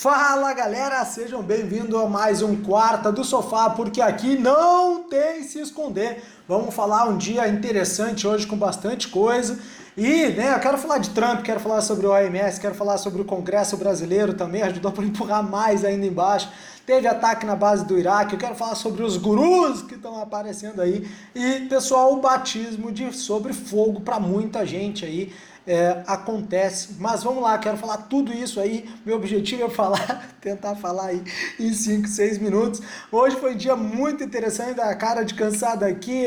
Fala galera, sejam bem-vindos a mais um Quarta do Sofá, porque aqui não tem se esconder. Vamos falar um dia interessante hoje com bastante coisa. E, eu quero falar de Trump, quero falar sobre o OMS, quero falar sobre o Congresso brasileiro também, ajudou para empurrar mais ainda embaixo. Teve ataque na base do Iraque, eu quero falar sobre os gurus que estão aparecendo aí. E, pessoal, o batismo sobre fogo para muita gente aí. Acontece, mas vamos lá, quero falar tudo isso aí, meu objetivo é tentar falar aí em 5, 6 minutos. Hoje foi um dia muito interessante, a cara de cansado aqui,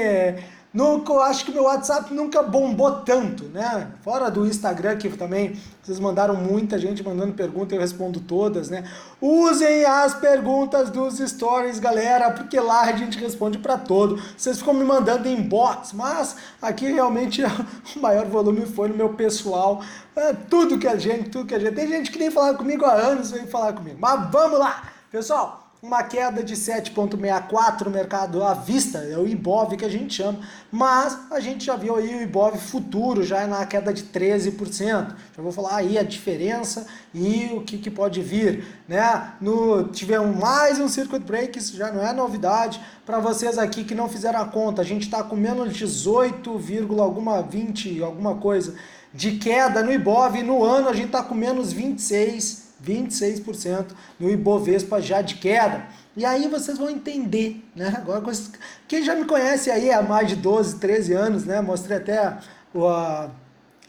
eu acho que meu WhatsApp nunca bombou tanto, né? Fora do Instagram, que também vocês mandaram muita gente mandando pergunta, eu respondo todas, né? Usem as perguntas dos stories, galera, porque lá a gente responde para todo. Vocês ficam me mandando em inbox, mas aqui realmente o maior volume foi no meu pessoal. Tudo que a gente... Tem gente que nem falava comigo há anos, veio falar comigo. Mas vamos lá, pessoal! Uma queda de 7,64 no mercado à vista, é o Ibov que a gente chama, mas a gente já viu aí o Ibov futuro já na queda de 13%. Já vou falar aí a diferença e o que pode vir, né? Tivemos mais um circuit break, isso já não é novidade. Para vocês aqui que não fizeram a conta, a gente está com menos 18, alguma coisa de queda no Ibov, e no ano a gente está com menos 26% no Ibovespa já de queda. E aí vocês vão entender, né? Agora, quem já me conhece aí há mais de 12, 13 anos, né? Mostrei até o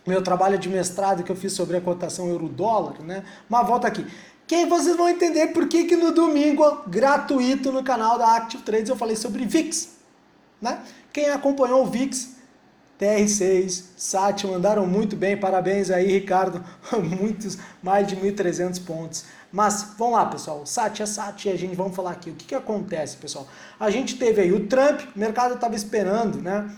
meu trabalho de mestrado que eu fiz sobre a cotação euro-dólar, né? Mas volta aqui. Vocês vão entender por que no domingo, gratuito no canal da Active Trades, eu falei sobre VIX, né? Quem acompanhou o VIX, TR6, SAT, mandaram muito bem, parabéns aí, Ricardo, mais de 1.300 pontos. Mas, vamos lá, pessoal, SAT é SAT e vamos falar aqui, o que acontece, pessoal? A gente teve aí o Trump, o mercado estava esperando, né,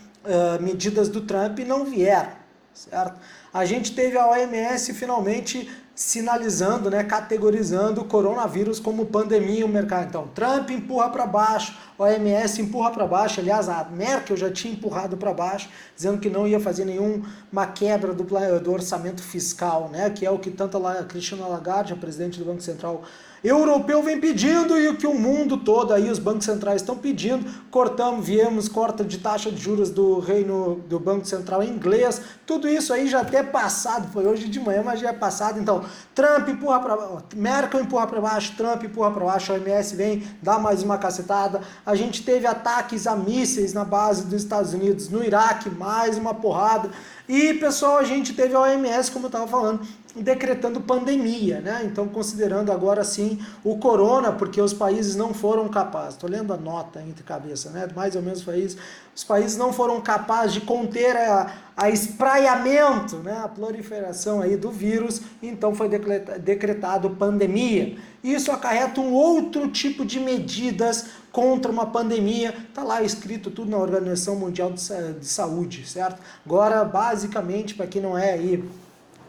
medidas do Trump e não vieram, certo? A gente teve a OMS finalmente sinalizando, né, categorizando o coronavírus como pandemia no mercado. Então, Trump empurra para baixo, OMS empurra para baixo, aliás, a Merkel já tinha empurrado para baixo, dizendo que não ia fazer nenhuma quebra do orçamento fiscal, né, que é o que tanto a Christine Lagarde, a presidente do Banco Central Europeu, vem pedindo, e o que o mundo todo aí, os bancos centrais estão pedindo. Corta de taxa de juros do Banco Central inglês, tudo isso aí já até passado, foi hoje de manhã, mas já é passado. Então, Trump empurra para baixo, Merkel empurra para baixo, Trump empurra para baixo, a OMS vem, dá mais uma cacetada. A gente teve ataques a mísseis na base dos Estados Unidos no Iraque, mais uma porrada. E, pessoal, a gente teve a OMS, como eu estava falando, decretando pandemia, né? Então, considerando agora sim o corona, porque os países não foram capazes, estou lendo a nota entre cabeça, né? Mais ou menos foi isso. Os países não foram capazes de conter a espraiamento, né? A proliferação aí do vírus, então foi decretado pandemia. Isso acarreta um outro tipo de medidas contra uma pandemia, tá lá escrito tudo na Organização Mundial de Saúde, certo? Agora, basicamente, para quem não é aí,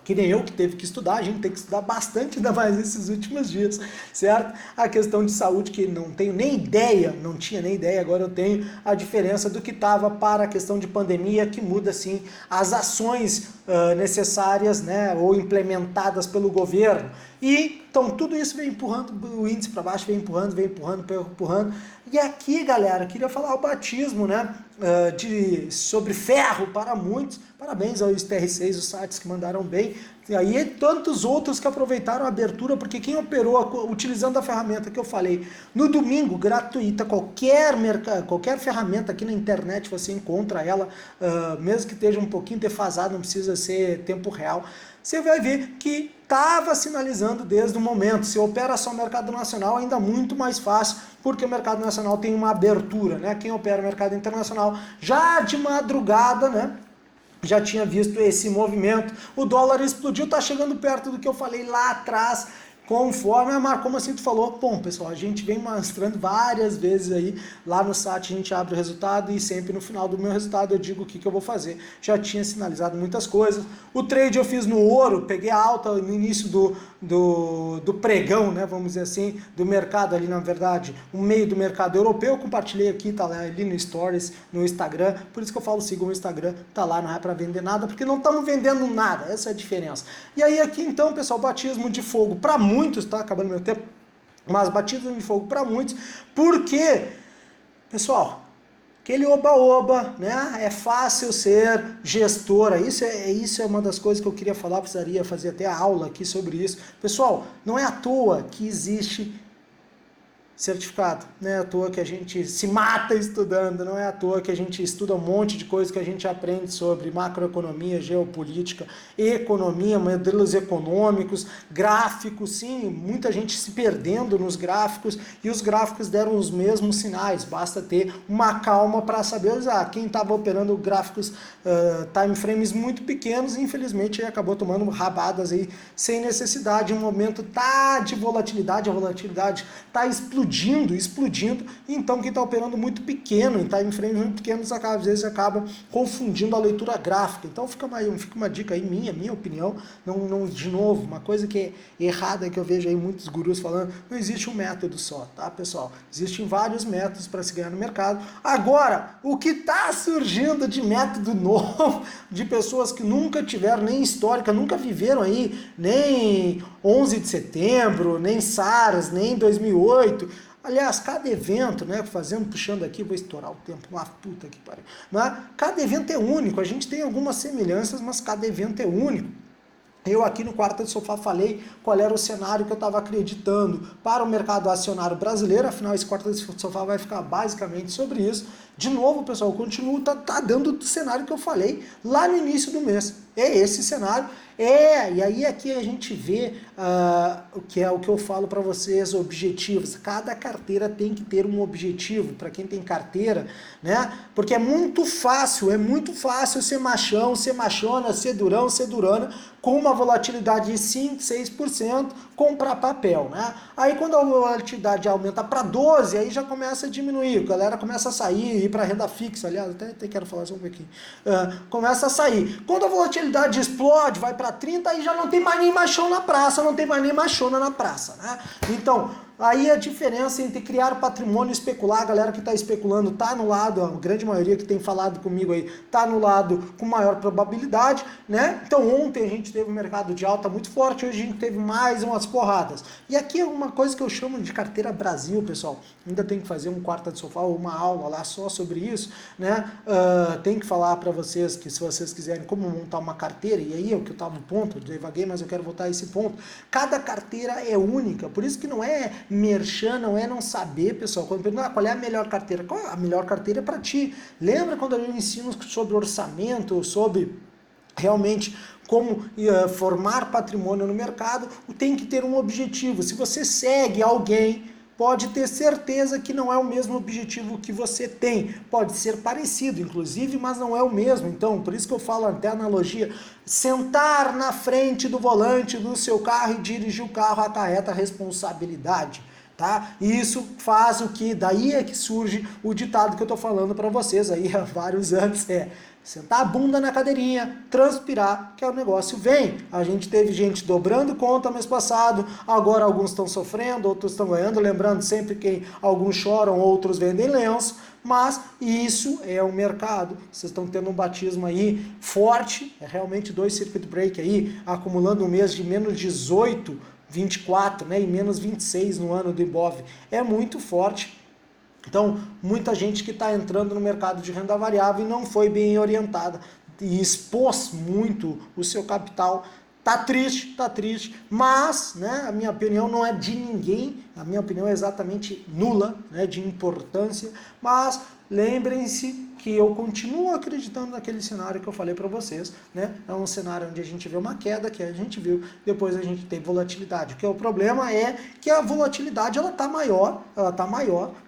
que nem eu que teve que estudar, a gente tem que estudar bastante, ainda mais nesses últimos dias, certo? A questão de saúde, que não tenho nem ideia, não tinha nem ideia, agora eu tenho a diferença do que estava para a questão de pandemia, que muda sim as ações necessárias, né, ou implementadas pelo governo. E então tudo isso vem empurrando o índice para baixo, vem empurrando. E aqui, galera, queria falar o batismo, né, sobre ferro para muitos. Parabéns aos TR6, os sites que mandaram bem. E aí tantos outros que aproveitaram a abertura, porque quem operou utilizando a ferramenta que eu falei no domingo, gratuita, qualquer ferramenta aqui na internet você encontra ela, mesmo que esteja um pouquinho defasado, não precisa ser tempo real, você vai ver que estava sinalizando desde o momento. Se opera só o mercado nacional, ainda muito mais fácil, porque o mercado nacional tem uma abertura, né? Quem opera o mercado internacional já de madrugada, né, já tinha visto esse movimento. O dólar explodiu, está chegando perto do que eu falei lá atrás, conforme, mas como assim tu falou? Bom, pessoal, a gente vem mostrando várias vezes aí, lá no site a gente abre o resultado e sempre no final do meu resultado eu digo o que eu vou fazer. Já tinha sinalizado muitas coisas. O trade eu fiz no ouro, peguei a alta no início do pregão, né, vamos dizer assim, do mercado ali, na verdade, o meio do mercado europeu. Eu compartilhei aqui, tá lá ali no Stories, no Instagram, por isso que eu falo, sigam o Instagram, tá lá, não é para vender nada, porque não estamos vendendo nada, essa é a diferença. E aí aqui então, pessoal, batismo de fogo para muitos, tá acabando meu tempo, mas batismo de fogo para muitos, porque, pessoal, aquele oba-oba, né? É fácil ser gestora. Isso é uma das coisas que eu queria falar, precisaria fazer até a aula aqui sobre isso. Pessoal, não é à toa que existe certificado, não é à toa que a gente se mata estudando, não é à toa que a gente estuda um monte de coisas que a gente aprende sobre macroeconomia, geopolítica, economia, modelos econômicos, gráficos, sim, muita gente se perdendo nos gráficos, e os gráficos deram os mesmos sinais, basta ter uma calma para saber usar. Quem estava operando gráficos time frames muito pequenos, infelizmente acabou tomando rabadas aí sem necessidade. Um momento tá de volatilidade, a volatilidade tá explodindo, então quem está operando muito pequeno, em time frames muito pequenos, às vezes acaba confundindo a leitura gráfica. Então fica uma dica aí, minha opinião, não, de novo, uma coisa que é errada, que eu vejo aí muitos gurus falando, não existe um método só, tá, pessoal? Existem vários métodos para se ganhar no mercado. Agora, o que está surgindo de método novo, de pessoas que nunca tiveram nem histórica, nunca viveram aí, nem 11 de setembro, nem SARS, nem 2008, aliás, cada evento, né, puxando aqui, vou estourar o tempo, uma puta que pariu, né? Cada evento é único, a gente tem algumas semelhanças, mas cada evento é único. Eu aqui no Quarta do Sofá falei qual era o cenário que eu estava acreditando para o mercado acionário brasileiro, afinal esse Quarta do Sofá vai ficar basicamente sobre isso. De novo, pessoal, eu continuo, tá dando o cenário que eu falei lá no início do mês. É esse cenário. E aí aqui a gente vê o que eu falo para vocês, objetivos. Cada carteira tem que ter um objetivo, para quem tem carteira, né? Porque é muito fácil ser machão, ser machona, ser durão, ser durana, com uma volatilidade de 5%, 6%, comprar papel, né? Aí quando a volatilidade aumenta para 12%, aí já começa a diminuir, a galera começa a sair, ir para renda fixa, aliás, até quero falar só um pouquinho, começa a sair. Quando a volatilidade explode, vai para 30%, aí já não tem mais nem machão na praça, não tem mais nem machona na praça, né? Então, aí a diferença entre criar patrimônio e especular, a galera que está especulando está no lado, a grande maioria que tem falado comigo aí, está no lado com maior probabilidade, né? Então ontem a gente teve um mercado de alta muito forte, hoje a gente teve mais umas porradas. E aqui é uma coisa que eu chamo de carteira Brasil, pessoal. Ainda tem que fazer um Quarta de Sofá ou uma aula lá só sobre isso, né? Tem que falar para vocês que se vocês quiserem como montar uma carteira, e aí é o que eu estava no ponto, eu devaguei, mas eu quero voltar a esse ponto. Cada carteira é única, por isso que não é merchan, não é não saber, pessoal. Quando perguntam qual é a melhor carteira, qual a melhor carteira é para ti? Lembra quando eu ensino sobre orçamento, sobre realmente como formar patrimônio no mercado? Tem que ter um objetivo. Se você segue alguém, pode ter certeza que não é o mesmo objetivo que você tem. Pode ser parecido, inclusive, mas não é o mesmo. Então, por isso que eu falo até analogia, sentar na frente do volante do seu carro e dirigir o carro acarreta responsabilidade. Tá? E isso faz o que, daí é que surge o ditado que eu tô falando para vocês aí há vários anos, sentar a bunda na cadeirinha, transpirar, que o negócio vem. A gente teve gente dobrando conta mês passado, agora alguns estão sofrendo, outros estão ganhando, lembrando sempre que alguns choram, outros vendem lenço, mas isso é o mercado. Vocês estão tendo um batismo aí forte, é realmente 2 circuit break aí, acumulando um mês de menos 18, 24, né, e menos 26 no ano do Ibov. É muito forte. Então, muita gente que está entrando no mercado de renda variável e não foi bem orientada e expôs muito o seu capital. Tá triste, mas, né, a minha opinião não é de ninguém, a minha opinião é exatamente nula, né, de importância, mas lembrem-se que eu continuo acreditando naquele cenário que eu falei para vocês, né? É um cenário onde a gente vê uma queda, que a gente viu, depois a gente tem volatilidade. O problema é que a volatilidade ela tá maior,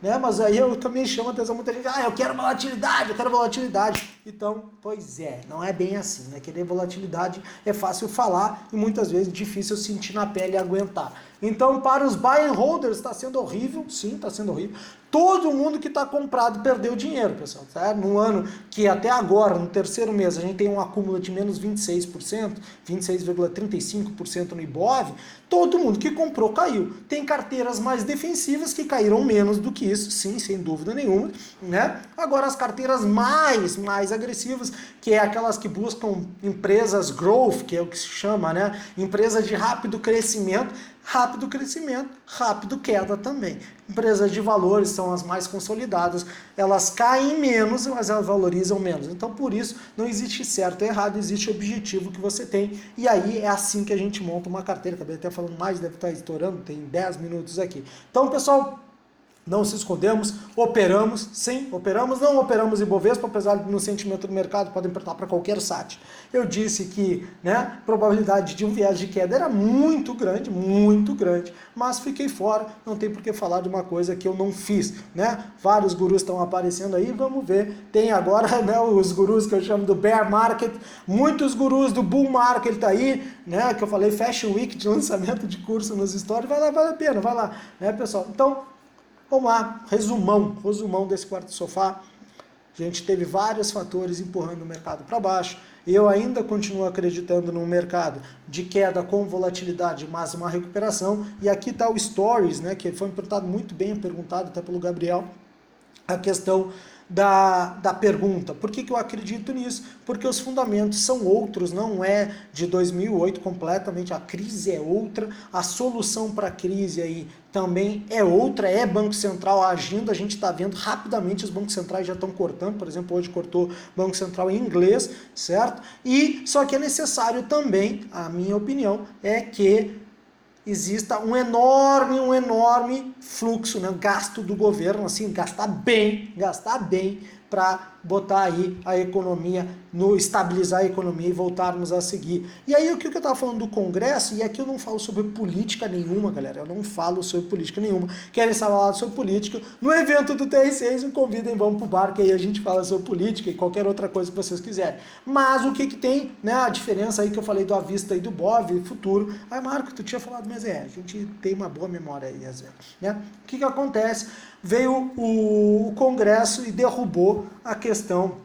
né? Mas aí eu também chamo a atenção muita gente, eu quero volatilidade. Então, pois é, não é bem assim, né? Querer volatilidade é fácil falar e muitas vezes difícil sentir na pele e aguentar. Então, para os buy and holders está sendo horrível, sim, está sendo horrível. Todo mundo que está comprado perdeu dinheiro, pessoal, certo? num ano que até agora, no terceiro mês, a gente tem um acúmulo de menos 26%, 26,35% no Ibov, todo mundo que comprou caiu. Tem carteiras mais defensivas que caíram menos do que isso, sim, sem dúvida nenhuma, né? Agora as carteiras mais agressivas, que é aquelas que buscam empresas growth, que é o que se chama, né? Empresas de rápido crescimento, rápido queda também. Empresas de valores são as mais consolidadas, elas caem menos, mas elas valorizam menos. Então, por isso, não existe certo ou errado, existe objetivo que você tem, e aí é assim que a gente monta uma carteira. Acabei até falando mais, deve estar estourando, tem 10 minutos aqui. Então, pessoal, não se escondemos, operamos, sim, não operamos Ibovespa, apesar de no sentimento do mercado podem apertar para qualquer SAT. Eu disse que, né, a probabilidade de um viés de queda era muito grande, mas fiquei fora, não tem por que falar de uma coisa que eu não fiz, né? Vários gurus estão aparecendo aí, vamos ver. Tem agora, né, os gurus que eu chamo do bear market, muitos gurus do bull market tá aí, né, que eu falei Fashion Week de lançamento de curso nos stories, vai lá, vale a pena, vai lá, né, pessoal? Então, vamos lá, resumão desse quarto sofá. A gente teve vários fatores empurrando o mercado para baixo. Eu ainda continuo acreditando num mercado de queda com volatilidade, mas uma recuperação. E aqui está o Stories, né, que foi muito bem perguntado até pelo Gabriel, a questão da pergunta. Por que eu acredito nisso? Porque os fundamentos são outros, não é de 2008 completamente, a crise é outra, a solução para a crise aí também é outra, é Banco Central agindo, a gente está vendo rapidamente os bancos centrais já estão cortando, por exemplo, hoje cortou Banco Central em inglês, certo? E só que é necessário também, a minha opinião, é que exista um enorme fluxo, né, gasto do governo, assim, gastar bem para botar aí a economia, estabilizar a economia e voltarmos a seguir. E aí o que eu estava falando do Congresso, e aqui eu não falo sobre política nenhuma, galera, eu não falo sobre política nenhuma. Querem falar sobre política? No evento do TR6, me convidem, vamos pro bar, que aí a gente fala sobre política e qualquer outra coisa que vocês quiserem. Mas o que tem, né, a diferença aí que eu falei do Avista e do BOV, futuro. Aí, Marco, tu tinha falado, mas a gente tem uma boa memória aí, às vezes, né? O que acontece? Veio o Congresso e derrubou a questão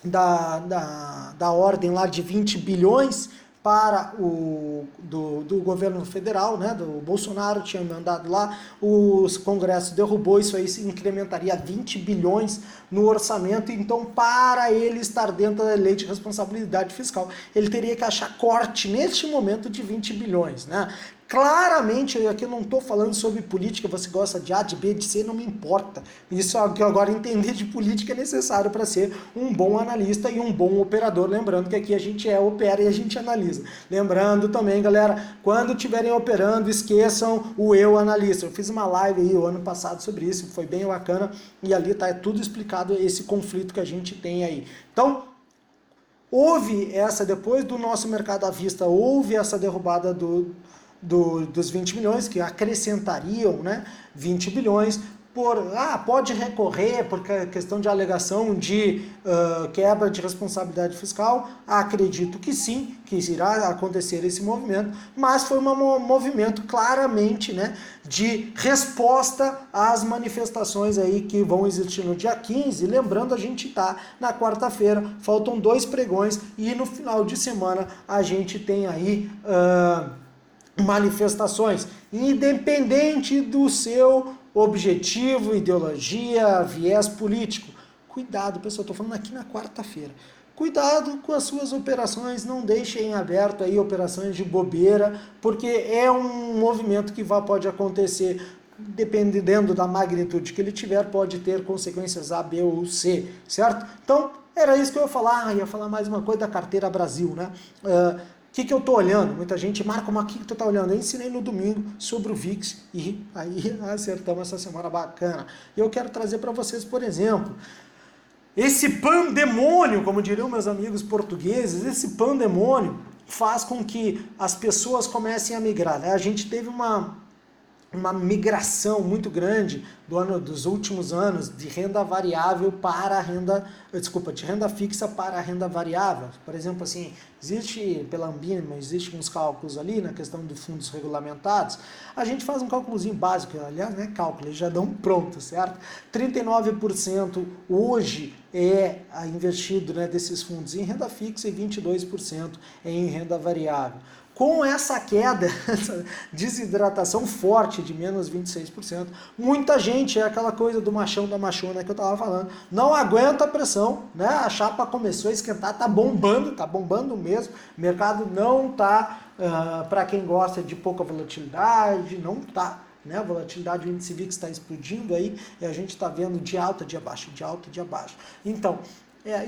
da ordem lá de 20 bilhões para do governo federal, né, do Bolsonaro tinha mandado lá, o Congresso derrubou, isso aí se incrementaria 20 bilhões no orçamento, então para ele estar dentro da lei de responsabilidade fiscal, ele teria que achar corte neste momento de 20 bilhões, né? Claramente, aqui eu não estou falando sobre política, você gosta de A, de B, de C, não me importa. Isso que agora entender de política é necessário para ser um bom analista e um bom operador. Lembrando que aqui a gente opera e a gente analisa. Lembrando também, galera, quando estiverem operando, esqueçam o eu analista. Eu fiz uma live aí o ano passado sobre isso, foi bem bacana, e ali está tudo explicado, esse conflito que a gente tem aí. Então, houve depois do nosso mercado à vista, houve essa derrubada dos 20 milhões, que acrescentariam, né, 20 bilhões, pode recorrer por questão de alegação de quebra de responsabilidade fiscal, acredito que sim, que irá acontecer esse movimento, mas foi um movimento claramente, né, de resposta às manifestações aí que vão existir no dia 15, lembrando a gente está na quarta-feira, faltam 2 pregões e no final de semana a gente tem aí manifestações, independente do seu objetivo, ideologia, viés político. Cuidado, pessoal, estou falando aqui na quarta-feira. Cuidado com as suas operações, não deixem em aberto aí operações de bobeira, porque é um movimento que pode acontecer, dependendo da magnitude que ele tiver, pode ter consequências A, B ou C, certo? Então, era isso que eu ia falar mais uma coisa da carteira Brasil, né? O que eu estou olhando? Muita gente marca, mas o que tu está olhando? Eu ensinei no domingo sobre o VIX e aí acertamos essa semana bacana. E eu quero trazer para vocês, por exemplo, esse pandemônio, como diriam meus amigos portugueses, esse pandemônio faz com que as pessoas comecem a migrar, né? A gente teve uma migração muito grande dos últimos anos de renda variável para de renda fixa para a renda variável. Por exemplo, assim, existe pela Ambima, existe uns cálculos ali na questão dos fundos regulamentados. A gente faz um cálculozinho básico, aliás, não é cálculo, eles já dão pronto, certo? 39% hoje é investido, né, desses fundos em renda fixa e 22% em renda variável. Com essa queda, essa desidratação forte de menos 26%, muita gente, é aquela coisa do machão da machona que eu estava falando, não aguenta a pressão, né? A chapa começou a esquentar, tá bombando mesmo. O mercado não tá, para quem gosta de pouca volatilidade, não tá. Né? A volatilidade do índice VIX está explodindo aí e a gente está vendo de alta, de abaixo, de alta, de abaixo. Então,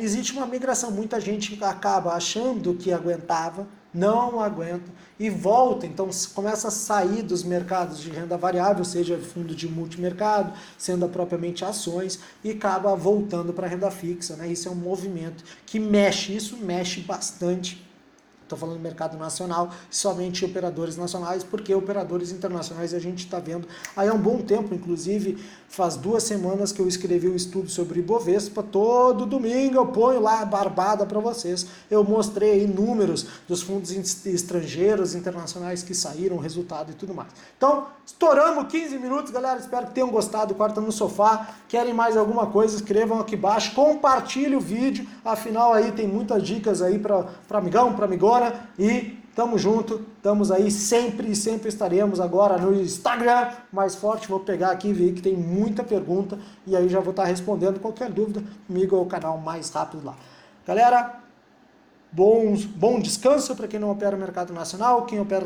existe uma migração, muita gente acaba achando que aguentava, não aguenta e volta, então começa a sair dos mercados de renda variável, seja fundo de multimercado, sendo propriamente ações, e acaba voltando para a renda fixa, né? Isso é um movimento que mexe bastante. Estou falando do mercado nacional, somente operadores nacionais, porque operadores internacionais a gente está vendo aí há um bom tempo, inclusive faz 2 semanas que eu escrevi um estudo sobre Ibovespa, todo domingo eu ponho lá a barbada para vocês, eu mostrei aí números dos fundos estrangeiros, internacionais que saíram, resultado e tudo mais. Então, estouramos 15 minutos, galera, espero que tenham gostado do Quarta no Sofá, querem mais alguma coisa, escrevam aqui embaixo, compartilhe o vídeo, afinal aí tem muitas dicas aí para amigão, para amigona, e tamo junto, estamos aí sempre estaremos agora no Instagram mais forte, vou pegar aqui e ver que tem muita pergunta e aí já vou estar respondendo qualquer dúvida comigo é o canal mais rápido lá. Galera, bom descanso para quem não opera mercado nacional, quem opera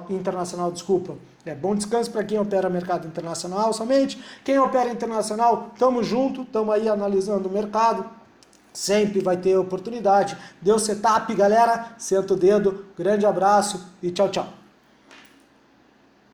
internacional, desculpa. Bom descanso para quem opera mercado internacional somente, quem opera internacional, tamo junto, tamo aí analisando o mercado. Sempre vai ter oportunidade. Deu setup, galera. Senta o dedo. Grande abraço e tchau, tchau.